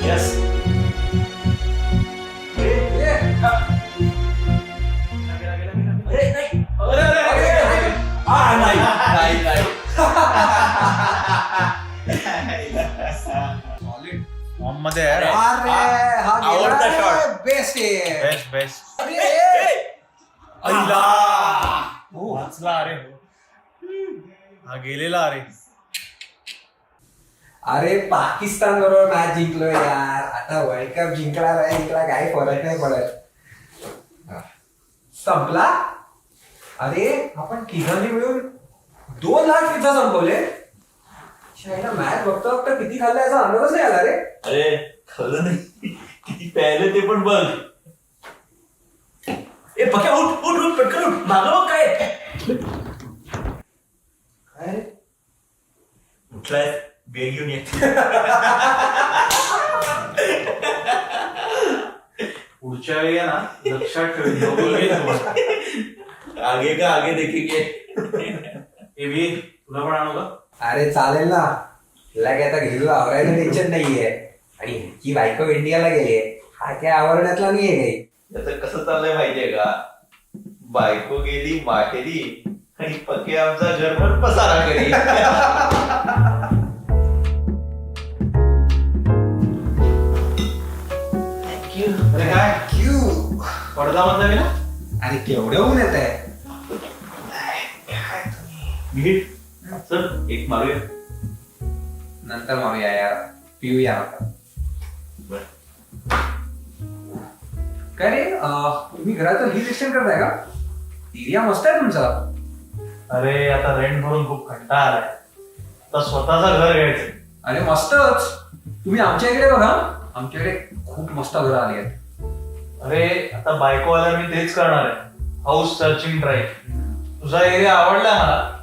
Yes. मध्ये आवडता shot. Best आहे. बेस्ट बेस्ट वाचला अरे. हा गेलेला अरे. अरे पाकिस्तान बरोबर मॅच जिंकलोय यार. आता वर्ल्ड कप जिंकला नाही जिंकला काही फरक नाही पडत. संपला. अरे आपण तिघांनी मिळून 2 लाख पिझ्झा संपवले. मॅच बघता बघता किती खाल्ला याचा अंदाजच नाही आला रे. अरे खरं नाही किती प्यायलं ते पण बघ. ए पक्या उठ उठ उठ पटकन उठ. मागव काय काय उठलाय बेग घेऊन ये. पुढच्या वेळी ना लक्षात ठेव. आगे का आगे देखेंगे. एबी तुला पण आणू का? अरे चालेल ना. तिला काय आता घरी आवरायला टेन्शन नाहीये. आणि ह्याची बायको इंडियाला गेलीये. हा काय आवरण्यातला नाहीये काही. त्याचं कसं चाललंय माहितीये का. बायको गेली माहेरी आणि पक्के आमचा जर्मन पसारा करी. अरे काय क्यू. पडदा बंद ना. आणि केवढं ऊन येत आहे. मीठ चल एक मारूया. नंतर मारूया यार. पिऊया आता. काय रे तुम्ही घराचं हीट एक्सटेंड करताय का? एरिया मस्त आहे तुमचा. अरे आता रेंट भरून खूप कंटाळा आलाय. आता स्वतःचं घर घ्यायचं. अरे मस्तच. तुम्ही आमच्या इकडे बघा. आमच्याकडे खूप मस्त घरं आली आहेत. अरे आता बायको आल्यावर मी तेच करणार आहे. House searching drive. तुझा एरिया आवडलाय मला.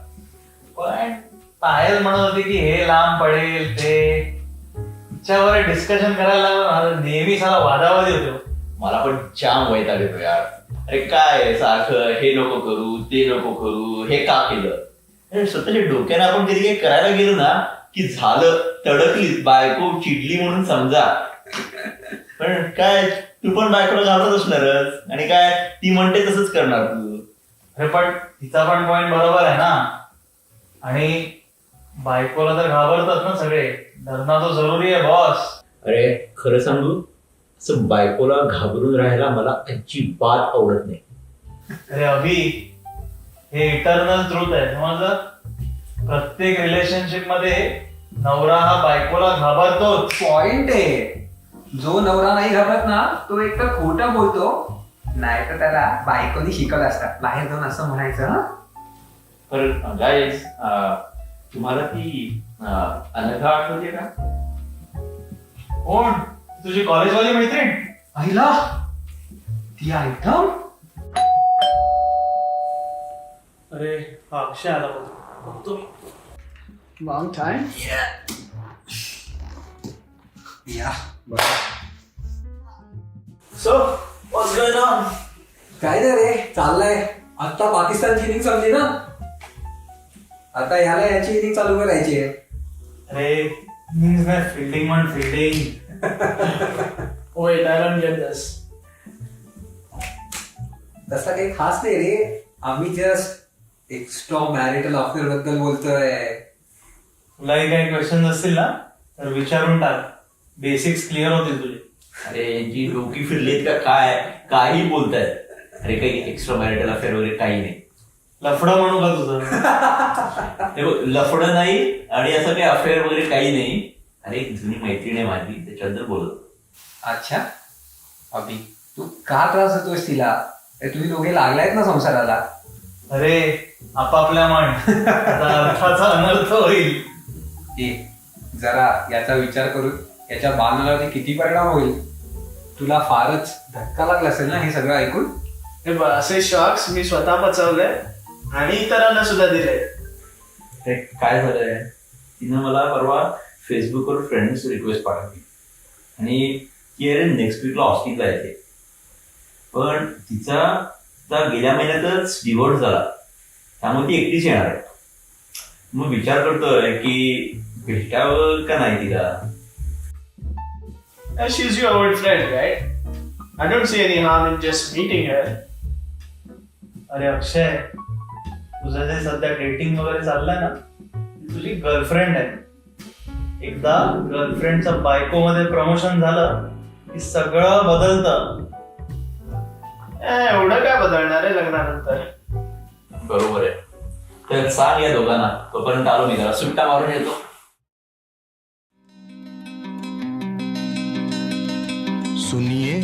पण पायल म्हणत होती की हे लांब पडेल ते. तिच्यावर डिस्कशन करायला लागलं. नेहमी साला वादावादी होतो. मला पण जाम वैताग येतो यार. अरे काय सारखं हे नको करू ते नको करू हे का केलं. अरे स्वतःच्या डोक्यानं आपण कधी काही करायला गेलो ना की झालं तडकलीच. बायको चिडली म्हणून समजा. पण काय तू पण बायकोला घालत असणारच. आणि काय ती म्हणते तसंच करणार तू. अरे पण तिचा पण पॉइंट बरोबर आहे ना. आणि बायकोला तर घाबरतात ना सगळे. धरणा तो जरुरी आहे बॉस. अरे खरं सांगू असं बायकोला घाबरून राहायला मला अजिबात आवडत नाही. अरे अभि हे इटर्नल ट्रूथ आहे समजलं. प्रत्येक रिलेशनशिप मध्ये नवरा हा बायकोला घाबरतोच. पॉइंट आहे. जो नवरा नाही घाबरत ना तो एक तर खोटं बोलतो. नाही तर त्याला बायकोनी शिकवलं असतात बाहेर जाऊन असं म्हणायचं. ना तर गाईज तुम्हाला ती अनघा आठवते का. कोण? तुझी कॉलेजवाली मैत्रीण. पहिला ती आयटम. अरे हा अक्षय आला बघतो मी. Long time? या सो व्हॉट्स गोइंग ऑन. काय नाही रे चाललंय. आता पाकिस्तानची इनिंग संपली ना. आता ह्याला याची इनिंग चालू करायची आहे. अरे मीन्स नाही फिल्डिंग म्हण fielding. Wait, I don't get this. तसं काही खास नाही रे. आम्ही जस्ट एक्स्ट्रा मॅरिटल अफेअर बद्दल बोलतोय. तुलाही काही क्वेश्चन असतील ना तर विचारून टाक. बेसिक्स क्लिअर होतील तुझे. अरे यांची डोकी फिरलीत का काय काही बोलतायत. अरे काही एक्स्ट्रा मॅरिटल अफेअर वगैरे काही नाही. लफडं म्हणू का तुझं. हे बघ लफडं नाही आणि असं काही अफेअर वगैरे काही नाही. अरे एक जुनी मैत्रीण आहे माझी त्याच्याबद्दल बोलतो. अच्छा अभि तू का त्रास देतोयस तिला. तुम्ही दोघे लागलायत ना संसाराला. अरे आपापल्या म्हण. आता अर्थाचा अनर्थ होईल. ए जरा याचा विचार करून याच्या बांधण्यावरती किती परिणाम होईल. तुला फारच धक्का लागला असेल ना हे सगळं ऐकून. हे बघ, असे शॉक्स मी स्वतः पचवले आणि इतरांना सुद्धा दिले. ते काय झालंय तिनं मला परवा फेसबुकवर फ्रेंड्स रिक्वेस्ट पाठवली आणि की अरे नेक्स्ट वीकला ऑस्टिनला येते. पण तिचा गेल्या महिन्यातच डिवोर्स झाला. त्यामुळे ती एकटीच येणार आहे. मग विचार करतोय की भेटावं का नाही तिला. And she's your old friend, right? I don't see any harm in just meeting her. अरे अक्षय, तुझं जे सध्या डेटिंग वगैरे चाललंय ना, ती तुझी गर्लफ्रेंड आहे. एकदा गर्लफ्रेंडचं बायको मध्ये प्रमोशन झालं की सगळं बदलतं. एवढं काय बदलणार आहे लग्नानंतर? बरोबर आहे. तर सांग या दोघांना, तोपर्यंत आलो मी, जरा सुट्टा मारून येतो. सुनिए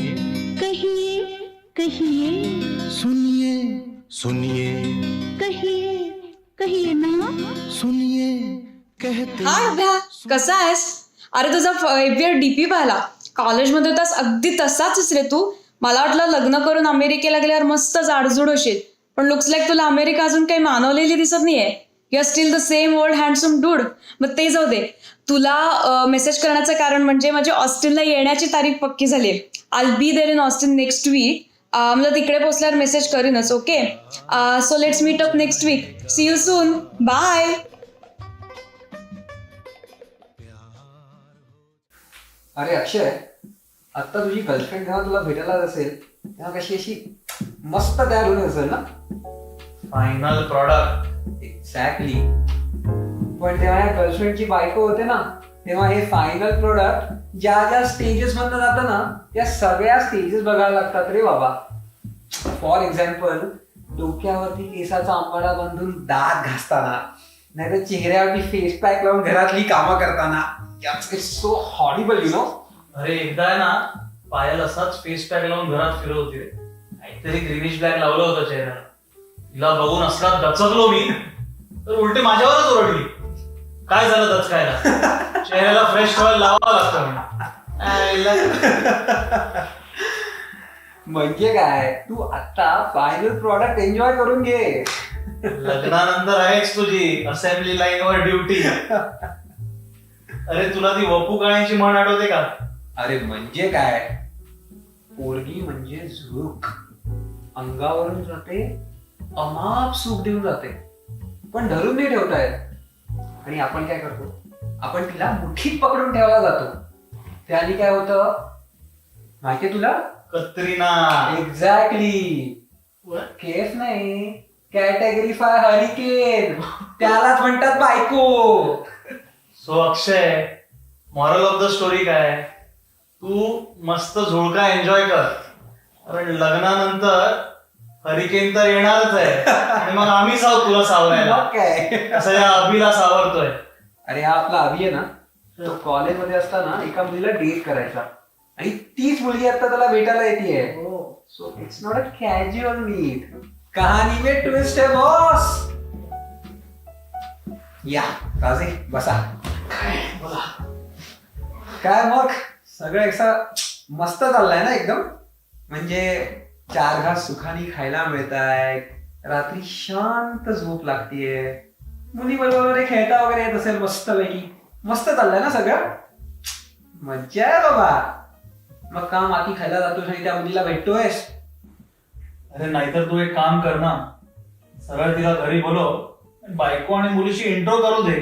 कहिए कहिए सुनिए सुनिए कहिए कहिए ना. सुनिए कहते हाय अभ्या, कसा आहेस? अरे तुझा फेवरेट डीपी पाहिला, कॉलेजमध्ये होतास अगदी तसाच रे तू. मला वाटलं लग्न करून अमेरिकेला गेल्यावर मस्त जाडजूड होशील, पण लुक्स लाईक तुला अमेरिका अजून काही मानवलेली दिसत नाहीये. You are still the same old handsome dude. मग ते जाऊ दे, तुला मेसेज करण्याचं कारण म्हणजे माझी ऑस्टिनला येण्याची तारीख पक्की झाली. I be there in Austin next week. मला तिकडे पोचल्यावर मेसेज करीनच. Okay, so let's meet up next week. See you soon. Bye. अरे अक्षय, आता तुझी गर्लफ्रेंड जेव्हा तुला भेटायला असेल तेव्हा कशी अशी मस्त तयार होत असेल ना? Final product. एक्झॅक्टली. पण तेव्हा या गर्लफ्रेंडची बायको होते ना, तेव्हा हे फायनल प्रोडक्ट ज्या ज्या स्टेजेस मधनं जातं ना, त्या सगळ्या स्टेजेस बघायला लागतात रे बाबा. फॉर एक्झाम्पल, डोक्यावरती केसाचा अंबाडा बांधून दात घासताना, नाहीतर चेहऱ्यावरती फेस पॅक लावून घरातली कामं करताना. It's so horrible, you know. अरे एकदा आहे ना, पायल असाच फेस पॅक लावून घरात फिरत होती रे. काहीतरी ग्रीनिश ब्लॅक लावलं होतं चेहऱ्याला. तिला बघून असला दचकलो मी, तर उलटे माझ्यावरच ओरडली. काय झालं दचकायला? चेहऱ्याला फ्रेश ठेवायला लावावं लागतं म्हणून. म्हणजे काय, तू आता फायनल प्रॉडक्ट एन्जॉय करून घे. लग्नानंतर आहेच तुझी असेंब्ली लाईन वर ड्युटी. अरे तुला ती वपू काळ्यांची म्हण आठवते का? अरे म्हणजे काय, पोरगी म्हणजे झुक, अंगावरून जाते, अमाप सुख देऊन जाते, पण धरून नाही ठेवता येत. आणि आपण काय करतो, आपण तिला मुठीत पकडून ठेवायला जातो. त्याने काय होतं माहितीये तुला? कत्रीना. एक्झॅक्टली. केस नाही, कॅटेगरी 5 हरिकेन. त्यालाच म्हणतात बायको. So Akshay, moral of the story काय? तू मस्त झुळका एन्जॉय कर, कारण लग्नानंतर हरिकेन तर येणारच आहे. आणि मग आम्ही तुला सावरायला, मग काय. असं या अभिला सावरतोय. अरे हा आपला अभि आहे ना, तो कॉलेजमध्ये असताना एका मुलीला डेट करायचा, आणि तीच मुलगी आता त्याला भेटायला येते. So it's not a casual meet. कहाणी में ट्विस्ट है बॉस. या राजे बसा. काय मग सगळं एकसा मस्त चाललंय ना एकदम? म्हणजे 4 घास सुखानी खायला मिळतायत, रात्री शांत झोप लागतीये, मुली बरोबर खेळता वगैरे येत असेल मस्त पैकी. मस्त चाललंय ना सगळं? मज्जा आहे बाबा. मग का माती खायला जातोस आणि त्या मुलीला भेटतोयस? अरे नाहीतर तू एक काम कर ना, सरळ तिला घरी बोलव, बायको आणि मुलीशी इंट्रो करू दे.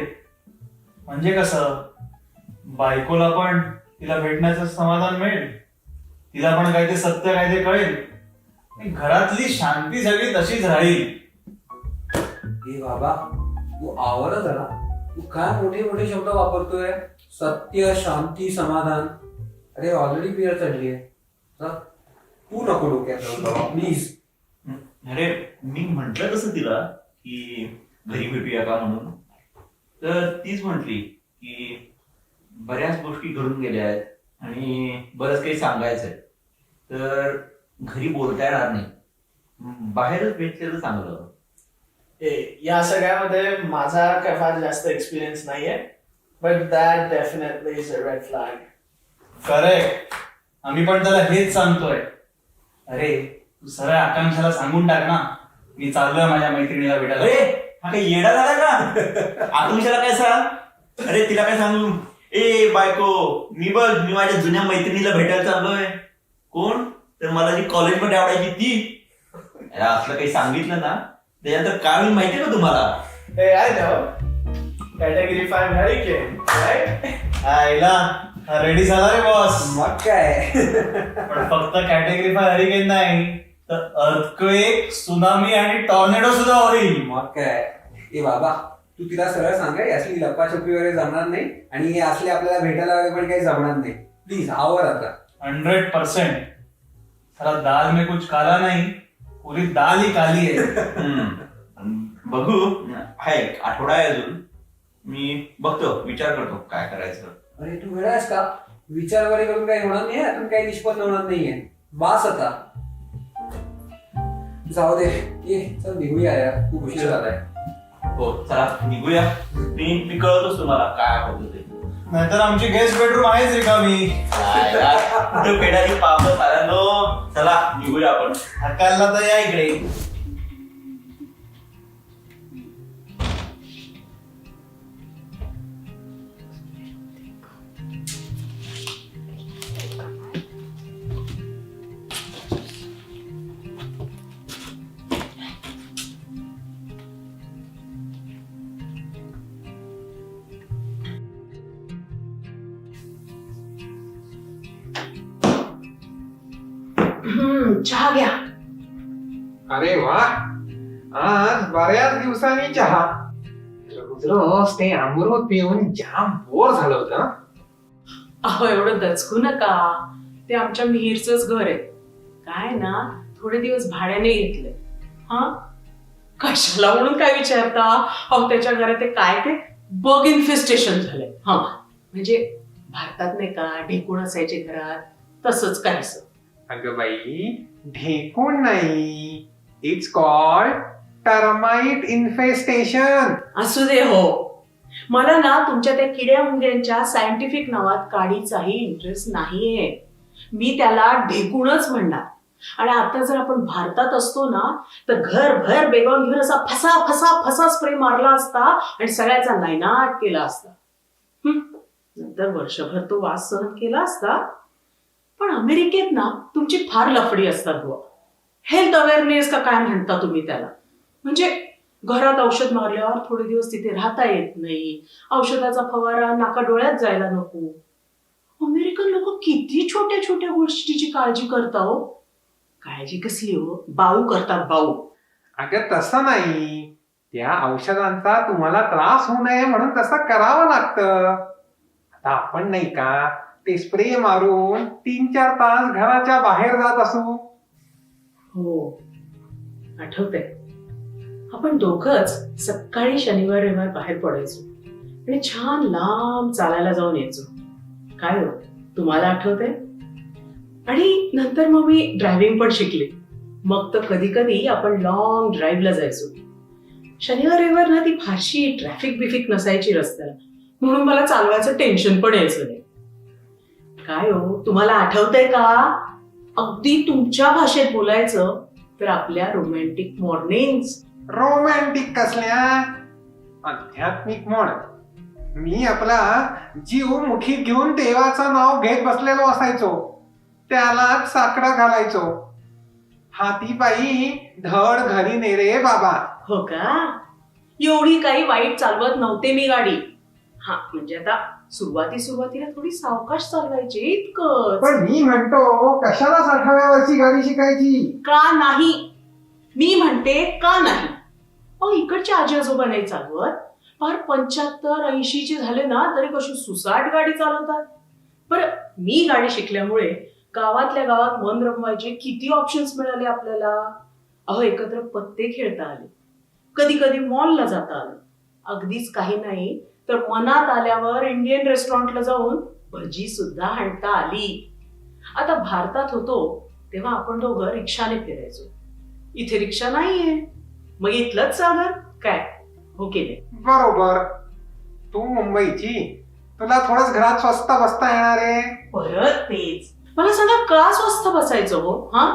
म्हणजे कसं, बायकोला पण तिला भेटण्याचं समाधान मिळेल, तिला पण काय ते सत्य काय ते कळेल, आणि घरातली शांती सगळी तशीच राहील. ए बाबा, तू आवरत झाला. तू काय मोठे मोठे शब्द वापरतोय? सत्य, शांती, समाधान. अरे ऑलरेडी पिअर चढली आहे. तू नको डोक्यात प्लीज. अरे मी म्हंटल तसं तिला की घरी भेटूया का म्हणून, तर तीच म्हटली की बऱ्याच गोष्टी घडून गेल्या आहेत आणि बरंच काही सांगायचंय, तर घरी बोलता येणार नाही, बाहेरच भेटलेलं चांगलं. या सगळ्यामध्ये माझा काय फार जास्त एक्सपिरियन्स नाहीये, but that definitely is a red flag. Correct. आम्ही पण त्याला हेच सांगतोय. अरे तू सरळ आकांक्षाला सांगून टाक ना, मी चाललोय माझ्या मैत्रिणीला भेटायला. अरे हा काही येडा झाला का? आकांक्षाला काय सांग? अरे तिला काय सांगू? ए बायको, मी माझ्या जुन्या मैत्रिणीला भेटायला चाललोय. कोण? तर मला जी कॉलेजमध्ये आवडायची ती. असलं काही सांगितलं ना त्याच्यानंतर काय होईल माहितीये का तुम्हाला? Hey, I know. Category 5 hurricane, right? आईला रेडी झाला रे बॉस. मग काय. पण फक्त कॅटेगरी 5 हरिकेन नाही तर अर्थक्वेक, सुनामी आणि टॉर्नेडो सुद्धा होईल. मग काय. ए बाबा, तू तिला सरळ सांगा असली लपाछपी वगैरे जमणार नाही आणि हे असले आपल्याला भेटायला वगैरे पण काही जमणार नाही. प्लीज आवर आता. 100%. साला दाल में कुछ काला नहीं, पूरी दाल ही काली है. बघू, हा एक आठवडा आहे अजून. मी बघतो, विचार करतो काय करायचं. अरे तू वेळास का विचार वगैरे करून काही होणार नाही. यातून काही निष्पन्न होणार नाहीये. बास आता. जाऊ दे. ये चल निघूया यार, खूप उशीर झालाय. हो चला निघूया. मी कळवतोच तुम्हाला काय होतं ते. नाहीतर आमची गेस्ट बेडरूम आहेच रिकामी. काय यार, कुठं पेडाची पापं साऱ्यांनो. चला निघूया आपण. हकालला तर या इकडे. चहा घ्या. अरे वा, आज बऱ्याच दिवसांनी चहा. रोज रोज ते अमृत पिऊन जाम बोर झालं होतं. अहो एवढं दचकू नका. ते आमच्या मिहीरचंच घर आहे. काय ना थोडे दिवस भाड्याने घेतले. हा कशाला म्हणून काय विचारता. अहो त्याच्या घरात ते बग इन्फेस्टेशन झालंय. हा म्हणजे भारतात नाही का ढेकूण असायचे घरात, तसंच काहीच. अगं बाई, ढेकूण नाही, इट्स कॉल्ड टर्माइट इन्फेस्टेशन. असू दे हो. मला ना तुमच्या त्या किड्या मुंग्यांच्या सायंटिफिक नावात काडीचाही इंटरेस्ट नाहीये. मी त्याला ढेकूणच म्हणणार. आणि आता जर आपण भारतात असतो ना तर घरभर बेगॉन घेऊन असा फसा फसा फसा स्प्रे मारला असता आणि सगळ्याचा नायनाट केला असता. नंतर वर्षभर तो वास सहन केला असता. पण अमेरिकेत ना तुमची फार लफडी असतात बुवा. हेल्थ अवेअरनेस का काय म्हणता तुम्ही त्याला. म्हणजे घरात औषध मारल्यावर थोडे दिवस तिथे राहता येत नाही. औषधाचा फवारा नाका डोळ्यात जायला नको. अमेरिकन लोक किती छोट्या छोट्या गोष्टीची काळजी करता हो. काळजी कसली हो, बाऊ करतात बाऊ. अगं तसं नाही, त्या औषधांचा तुम्हाला त्रास होऊ नये म्हणून तसं करावं लागतं. आता आपण नाही का ते स्प्रे मारून 3-4 तास घराच्या बाहेर जात असू. हो आठवतंय. आपण दोघंच सकाळी शनिवार रविवार बाहेर पडायचो आणि छान लांब चालायला जाऊन यायचो. काय हो तुम्हाला आठवतंय. आणि नंतर मग मी ड्रायव्हिंग पण शिकले. मग तर कधी कधी आपण लॉंग ड्राईव्हला जायचो. शनिवार रविवार ना ती फारशी ट्रॅफिक बिफिक नसायची रस्त्याला, म्हणून मला चालवायचं टेन्शन पण यायचं नाही. काय हो तुम्हाला आठवतंय का, अगदी तुमच्या भाषेत बोलायचं तर आपल्या रोमॅन्टिक मॉर्निंग्स. रोमॅन्टिक कसल्या, आध्यात्मिक म्हण. मी आपला जीव मुठीत घेऊन देवाचं नाव घेत बसलेलो असायचो. त्यालाच साकडं घालायचो. हातीपायी धड घरी ने रे बाबा. हो का. एवढी काही वाईट चालवत नव्हते मी गाडी. हा म्हणजे आता सुरुवातीला थोडी सावकाश चालवायची इतकंच. पण मी म्हणतो कशाला 60व्या वर्षी गाडी शिकायची. का नाही मी म्हणते का नाही. अहो इकडचे आजी आजोबा नाही चालवत. फार 75-80 झाले ना तरी कशी सुसाट गाडी चालवतात. बरं मी गाडी शिकल्यामुळे गावातल्या गावात मन रमवायचे किती ऑप्शन्स मिळाले आपल्याला. अहो एकत्र पत्ते खेळता आले, कधी कधी मॉलला जाता आलं. अगदीच काही नाही तर मनात आल्यावर इंडियन रेस्टॉरंटला जाऊन भजी सुद्धा हाणता आली. आता भारतात होतो तेव्हा आपण दोघं रिक्षाने फिरायचो. इथे रिक्षा नाहीये, मग इथलंच साधन काय. हो की नाही. बरोबर. तू मुंबईची, तुला थोडंच घरात स्वस्त बसता येणार आहे. परत तेच. मला सांगा का स्वस्त बसायचं हो. हा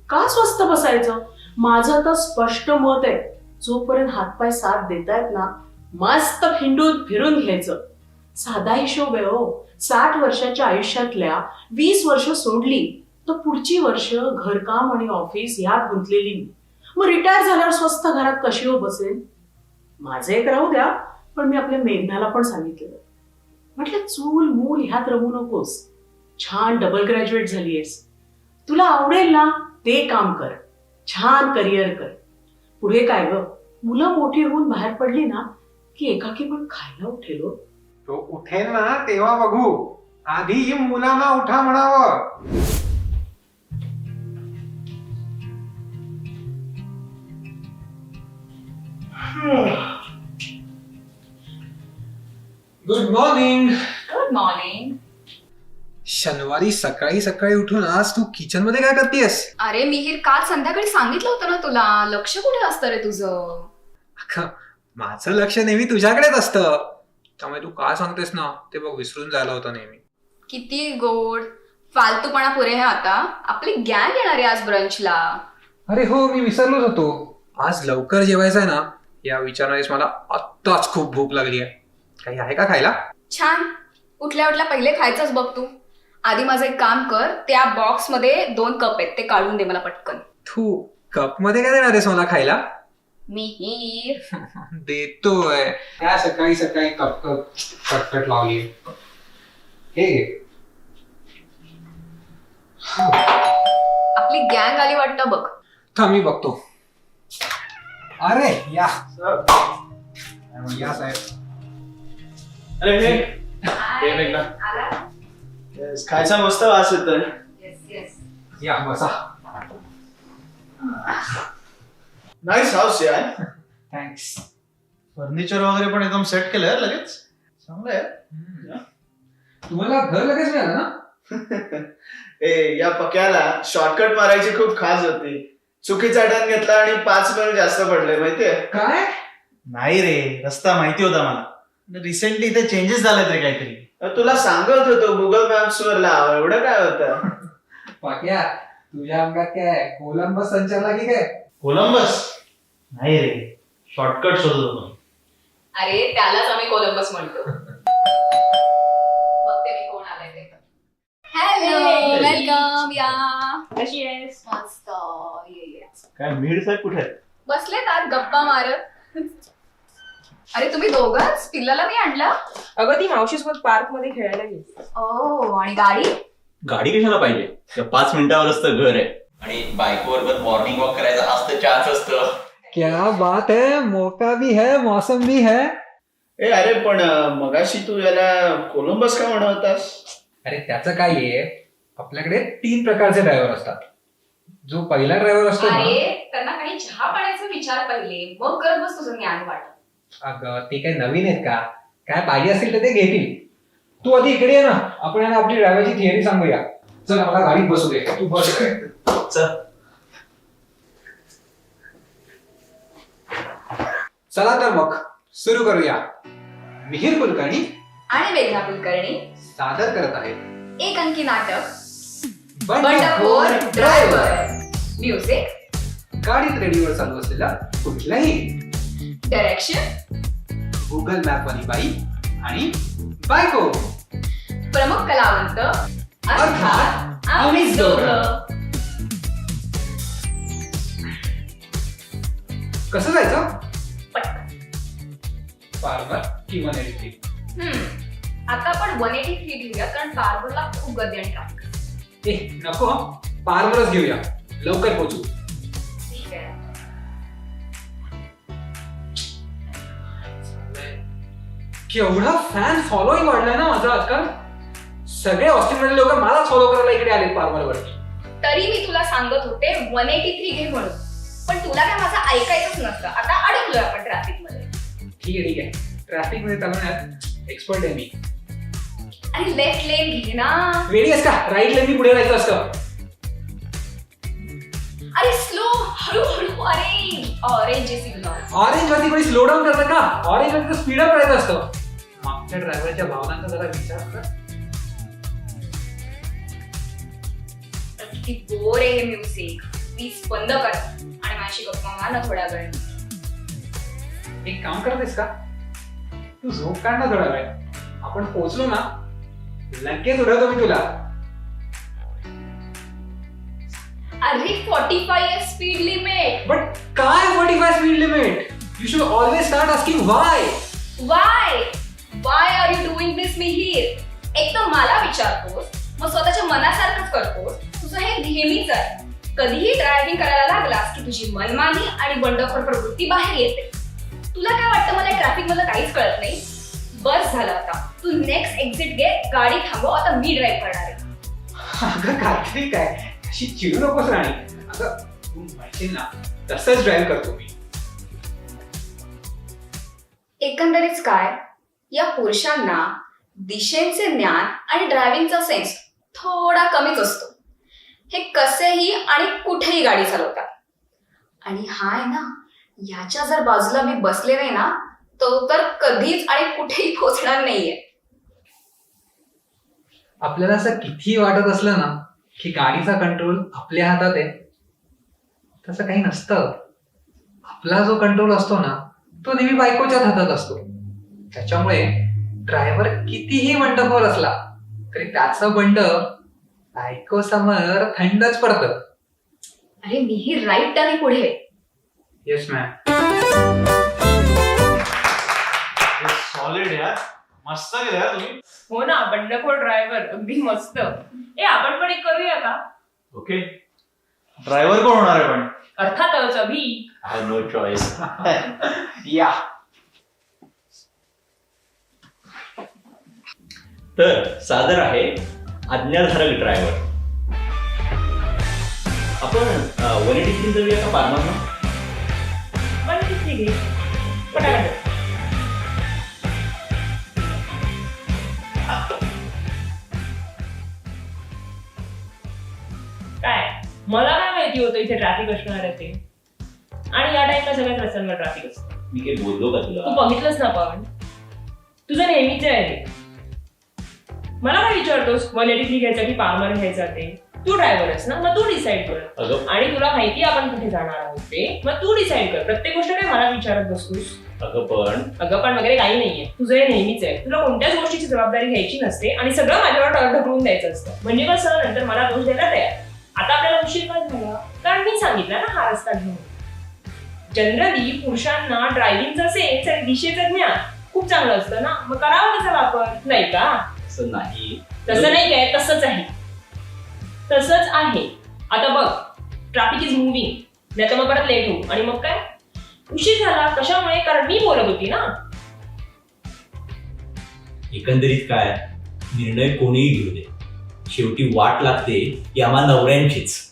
का स्वस्त बसायचं. माझं तर स्पष्ट मत आहे, जोपर्यंत हातपाय साथ देतायत ना मस्त फिंडून फिरून घ्यायचं. साधा हिशोब आहे हो. 60 वर्षाच्या आयुष्यातल्या 20 वर्ष सोडली तर पुढची वर्ष घरकाम आणि ऑफिस यात गुंतलेली मी. मग रिटायर झाल्यावर स्वस्त घरात कशी हो बसेल. माझं एक राहू द्या, पण मी आपल्या मेघनाला पण सांगितलेलं. म्हटलं चूल मूल ह्यात रमू नकोस. छान डबल ग्रॅज्युएट झालीयस, तुला आवडेल ना ते काम कर, छान करिअर कर. पुढे काय ग, मुलं मोठी होऊन बाहेर पडली ना की एकाकी पण खायला उठेल हो. तो उठेल ना तेव्हा बघू, आधी मुलांना उठा म्हणावं. Good morning. Good morning. शनिवारी सकाळी सकाळी उठून आज तू किचन मध्ये काय करतेस? अरे मिहीर, काल संध्याकाळी सांगितलं होतं ना तुला, लक्ष कुठे असतं रे तुझं? अख्खं माझं लक्ष नेहमी तुझ्याकडेच असतं, त्यामुळे तू काय सांगतेस ना ते बघ विसरून जायला होतं नेहमी. किती गोड. फालतूपणा पुरे आहे आता. आपली गँग येणार आहे आज ब्रंचला. अरे हो, मी विसरलोच होतो. आज लवकर जेवायचं आहे ना या विचारानेच मला आत्ताच खूप भूक लागली आहे. काही आहे का खायला? छान. उठल्या उठल्या पहिले खायचंच बघ तू. आधी माझं एक काम कर, त्या बॉक्स मध्ये 2 कप आहेत ते काढून दे मला पटकन. तू कप मध्ये काय देणार आहेस मला खायला? मिहीर, देतोय. त्या सकाळी सकाळी कप कप कटकट लावली. हे घे. आपली गँग आली वाटतं बघ. थांब मी बघतो. अरे या या साहेब. अरे हे मेघना. Yes, खायचा मस्त वास येतोय. या बसा. नाईस हाऊस यार. थँक्स. फर्निचर वगैरे पण एकदम सेट केलंय लगेच. चांगलं आहे. तुम्हाला घर लगेच मिळालं ना? ए या पक्याला शॉर्टकट मारायची खूप खास होती. चुकीचा टर्न घेतला आणि 5 मिनिट जास्त पडले माहितीये. काय? नाही रे, रस्ता माहिती होता मला. रिसेंटली इथे चेंजेस झालेत रे काहीतरी. तुला सांगत होतो गुगल मॅप्स वर लाव, एवढं काय होतं. पाक्या तुझ्या अंगात काय कोलंबस संचारला की काय? कोलंबस नाही रे, शॉर्टकट शोधत होतो. अरे त्यालाच आम्ही कोलंबस म्हणतो. बघते मी कोण आलंय ते. Hello, welcome. या कशी आहेस? मस्त. ये. काय मीड साहेब कुठे आहेत? बसलेत आत गप्पा मारत. अरे तुम्ही दोघंच? पिल्लाला नाही आणला? अगं ती मावशीसोबत पार्क मध्ये खेळायला गेली. ओ, आणि गाडी? गाडी कशाला पाहिजे? त्या 5 मिनिटावरच तर घर आहे. आणि बायको बरोबर मॉर्निंग वॉक करायचा हाच तर चान्स असतो. क्या बात है, मौका भी है, मौसम भी है. ए अरे पण मगाशी तू याला कोलंबस का म्हणत होतास? अरे त्याचं काय आहे, आपल्याकडे 3 प्रकारचे ड्रायव्हर असतात. जो पहिला ड्रायव्हर असतो ना, अरे त्यांना काही चहा पाण्याचा विचार पहिले, मग करत बस तुझं ज्ञान वाटत. अगं ते काही नवीन आहेत का? काय पाहिजे असेल तर ते घेतील. तू आधी इकडे ये ना, आपण यांना आपली ड्रायव्हरची थिअरी सांगूया. चल मला गाडीत बसू दे. तू बस. चल. चला तर मग सुरू करूया. मिहीर कुलकर्णी आणि मेघना कुलकर्णी सादर करत आहे एक अंकी नाटक बंडखोर ड्रायव्हर. म्युझिक, गाडीत रेडिओवर चालू असलेला कुठलाही, डायरेक्शन गुगल मॅप वाली बाई आणि बायको. प्रमुख कलावंत अर्थात आम्हीच दोघं. कसं जायचं? फार्मर की 183? आता आपण 183 घेऊया, कारण फार्मरला खूप गर्दी आणि ट्रॅफिक. ए नको, फार्मरच घेऊया, लवकर पोहोचू. ठीक आहे. केवढा फॅन फॉलोईंग वाढलाय ना माझा आजकाल. सगळे ऑस्ट्रेलियन लोक मला फॉलो करायला इकडे आले फार्मर वरती. तरी मी तुला सांगत होते 183 घे म्हणून, पण तुला काय माझं ऐकायचंच नसतं. आता अडकलोय आपण ट्रॅफिक मध्ये. ठीक आहे. ट्रॅफिक मध्ये चालवण्यात एक्सपर्ट आहे मी. आणि लेफ्ट लेन घे ना. रेडी आहेस का? राईट लेन पुढे जायचं असतं. अरे स्लो, हळूहळू. अरे ऑरेंज सिग्नल. ऑरेंज वरती कोणी स्लो डाऊन करतं का? ऑरेंज वरती स्पीड अप करायचं असतं. मागच्या ड्रायव्हरच्या भावनांचा जरा विचार कर. किती बोर आहे हे म्युझिक. प्लीज बंद कर आणि माझी गप्पा मार ना थोड्या वेळ. एक काम करतेस का? तू झोप काढ ना थोडा वेळ. आपण पोहोचलो ना लगेच उडवतो मी तुला. अरे 45 स्पीड लिमिट. बट काय 45 speed limit? You should always start asking why. Why why are you doing this Mihir? एक तर मला विचारतोस, मग स्वतःच्या मनासारखंच करतोस. तुझं हे नेहमीच आहे. कधीही ड्रायव्हिंग करायला लागलास की तुझी मनमानी आणि बंडखोर प्रवृत्ती बाहेर येते. तुला काय वाटतं मला ट्रॅफिक मधलं काहीच कळत नाही? बस झालं आता. तू नेक्स्ट एक्झिट घे, गाडी थांबव, आता मी ड्राईव्ह करणार आहे. अगं कात्री काय, अशी चिडू नकोस राणी. अगं तू म्हणशील ना तसंच ड्राईव्ह करतो मी. एकंदरीत काय, या पुरुषांना दिशेचे ज्ञान आणि ड्रायव्हिंगचा सेन्स थोडा कमीच असतो. हे कसेही आणि कुठेही गाडी चालवतात. आणि हा आहे ना, याच्या जर बाजूला मी बसले नाही ना, तो तर कधीच आणि कुठेही पोहोचणार नाहीये. आपल्याला असं कितीही वाटत असलं ना की गाडीचा कंट्रोल आपल्या हातात आहे, तसं काही नसतं. आपला जो कंट्रोल असतो ना तो नेहमी बायकोच्याच हातात असतो. त्याच्यामुळे ड्रायव्हर कितीही बंडखोर असला तरी त्याचं बंड बायको समोर थंडच पडतं. अरे मीही राईट आणि पुढे. Yes ma'am. सॉलिड यार, मस्त केलं यार तुम्ही. हो ना, बंडखोर ड्रायव्हर अगदी मस्त. आपण पण एक करूया का? ओके, ड्रायव्हर कोण होणार आहे पण? अर्थातच अभि. I know choice. या. तर सादर आहे आज्ञाधारक ड्रायव्हर. आपण 183 जाऊया का पारमार? पण किती घे पटापट. काय मला काय माहिती होतं इथे ट्रॅफिक असणार आहे ते. आणि या टाइमला सगळ्याच रस्त्यांवर ट्रॅफिक असतं. मी काही बोललो का तू तुला? बघितलंस ना, पण तुझं नेहमीच आहे ते. मला काय विचारतोस 183 घ्यायचा की पारमार घ्यायचा ते? तू ड्रायव्हर आहेस ना, मग तू डिसाईड कर. अगं आणि तुला माहिती आपण कुठे जाणार आहोत ते, मग तू डिसाईड कर. प्रत्येक गोष्ट काय मला विचारत बसतोस? अगं पण अगं पण वगैरे काही नाहीये. तुझं हे नेहमीच आहे. तुला कोणत्याच गोष्टीची जबाबदारी घ्यायची नसते आणि सगळं माझ्यावर ढकलून द्यायचं असतं. म्हणजे कसं, नंतर मला दोष द्यायला तयार. आता आपल्याला उशीर का झाला? कारण मी सांगितलं ना हा रस्ता घेऊन. जनरली पुरुषांना ड्रायव्हिंगचा सेन्स आणि दिशेचं ज्ञान खूप चांगलं असतं ना, मग करावा त्याचा वापर, नाही का? असं नाही. तसं नाही काय, तसंच आहे. तसंच आहे. आता बघ, ट्रॅफिक इज मुव्हिंग, नाही तर मग परत लेट होऊ. आणि मग काय, उशीर झाला कशामुळे? कारण मी बोलत होती ना. एकंदरीत काय, निर्णय कोणीही घेऊ दे, शेवटी वाट लागते की आम्हा नवऱ्यांचीच.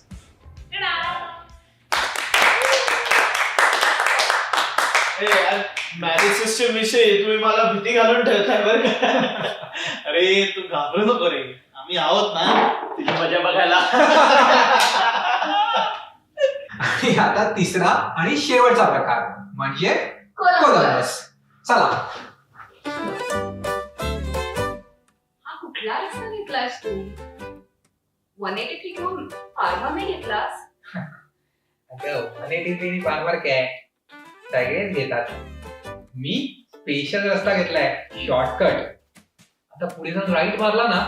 मॅरेज सिस्टम विषयी तुम्ही मला भीती घालून ठेवताय बरं का. अरे तू घाबरू नको रे, आम्ही आहोत ना तुझी मजा बघायला. आणि आता तिसरा आणि शेवटचा प्रकार म्हणजे कोलंबस. चला. हा कुठला रस्ता घेतलास तू? 183 घेऊन पारमार नाही घेतलास? अगं 183 पारमार काय, सगळेच घेतात. मी स्पेशल रस्ता घेतलाय, शॉर्टकट. आता पुढे जाऊन राईट मारला ना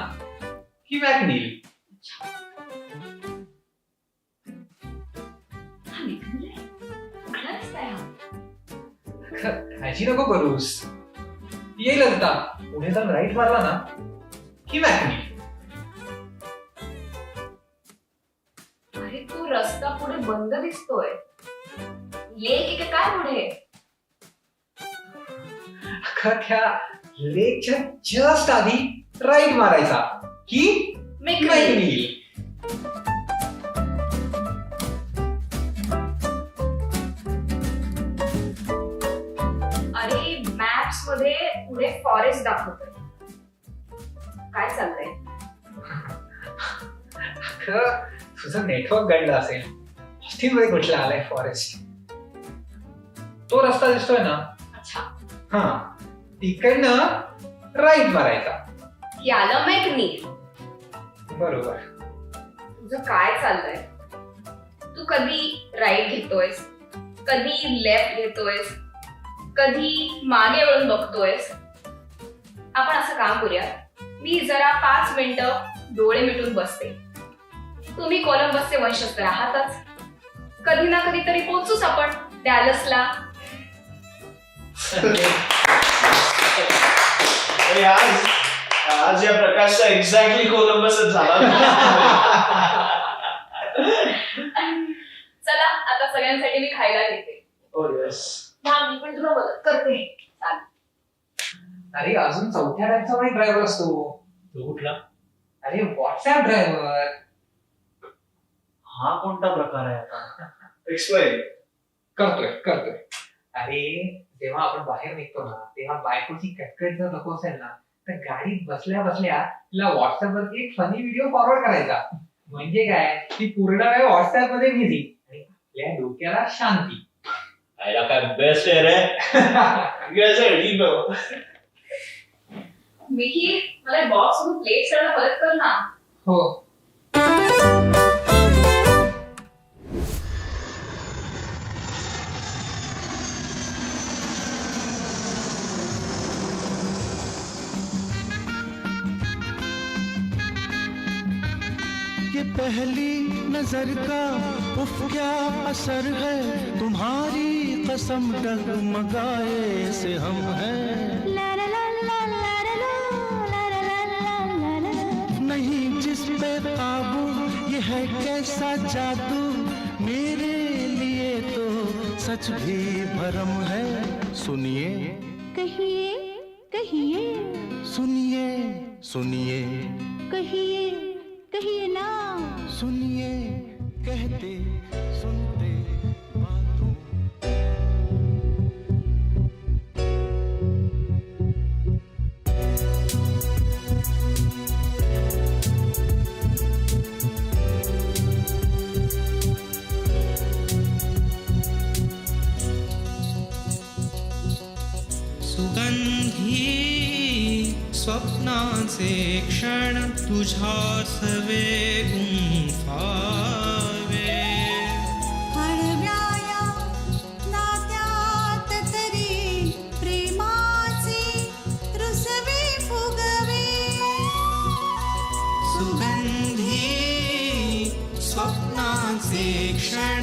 की मॅकनील. कुठला रस्ता आहे हा? काळजी नको करूस, येईल आता. पुढे जाऊन राईट मारला ना की मॅकनील. अरे तो रस्ता पुढे बंद दिसतोय. लेक की काय पुढे? त्या लेकच्या जस्ट आधी राईट मारायचा की मॅकनील. अरे मॅप्स मध्ये पुढे फॉरेस्ट दाखवतोय. काय चाललंय? तुझं नेटवर्क गडलं असेल. ऑस्टिन मध्ये कुठला आलाय फॉरेस्ट? तो रस्ता दिसतोय ना, अच्छा, हा तिकडनं राईट मारायचा. याला मॅकनील. बरोबर. तुझं काय चाललंय? तू कधी राईट घेतोयस, कधी लेफ्ट घेतोयस, कधी मागे वळून बघतोयस. आपण असं काम करूया, मी जरा 5 मिनिटं डोळे मिटून बसते. तुम्ही कोलंबसचे वंशस्थ आहातच. कधी ना कधी तरी पोहोचूच आपण डॅलसला. ए, आज या प्रकाशचा एक्झॅक्टली कोलंबसच झाला. चला आता सगळ्यांसाठी मी खायला घेते. Oh, yes. मी पण तुला मदत करते. चाल. अरे अजून चौथ्या टाईपचा पण ड्रायव्हर असतो. तो कुठला? अरे व्हॉट्सअप ड्रायव्हर. हा कोणता प्रकार आहे आता? Explain. करतोय. अरे जेव्हा आपण बाहेर निघतो ना तेव्हा बायकोची कटकट जर नको असेल ना तर गाडीत बसल्या बसल्या तिला व्हॉट्सअप वरती एक फनी व्हिडिओ फॉरवर्ड करायचा. म्हणजे काय, ती पूर्ण वेळ व्हॉट्सअप मध्ये बिझी आणि आपल्या डोक्याला शांती. आयला काय बेस्ट आहे रे. You guys are ready, bro. मिही मला बॉक्स मधून प्लेट्स करायला मदत कर ना. हो. ये पहली नजर का उफ क्या असर है, तुम्हारी कसम डगमगाए से हम हैं, नहीं जिस पे काबू ये है कैसा जादू, मेरे लिए तो सच भी भरम है. सुनिए कहिए कहिए सुनिए सुनिए कहिए कहिए ना. सुनिए कहते सुनते बातों. सुगंधी स्वप्नाचे क्षण तुझ्या सवे गुंफावे, हरव्याया नात्यात तरी प्रेमाचे रुसवे फुगवे. सुगंधी स्वप्नाचे क्षण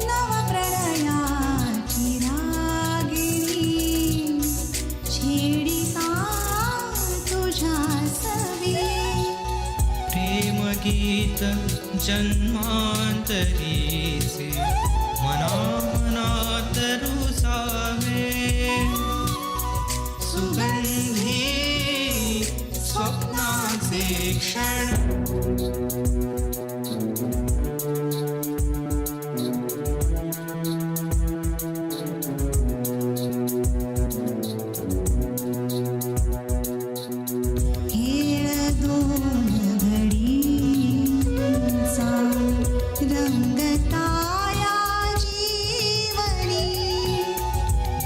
नव प्रणयाची रागिणी छेडिता तुझ्या सवी. प्रेमगीत जन्मांतरीचे मनात रुसावे. सुगंधी स्वप्नाचे क्षण खेळ दोन घडीचा रंगताया जीवनी.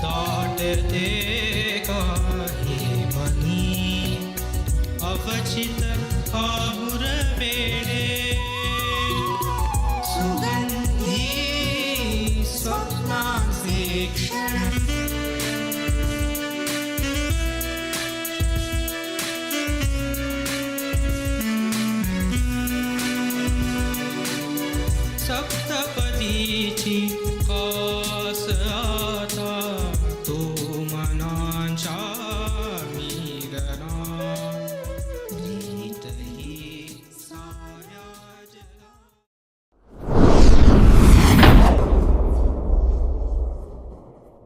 दाटते काही मनी अवचित आहुर वेडे. सुगंधी स्वप्नाचे क्षण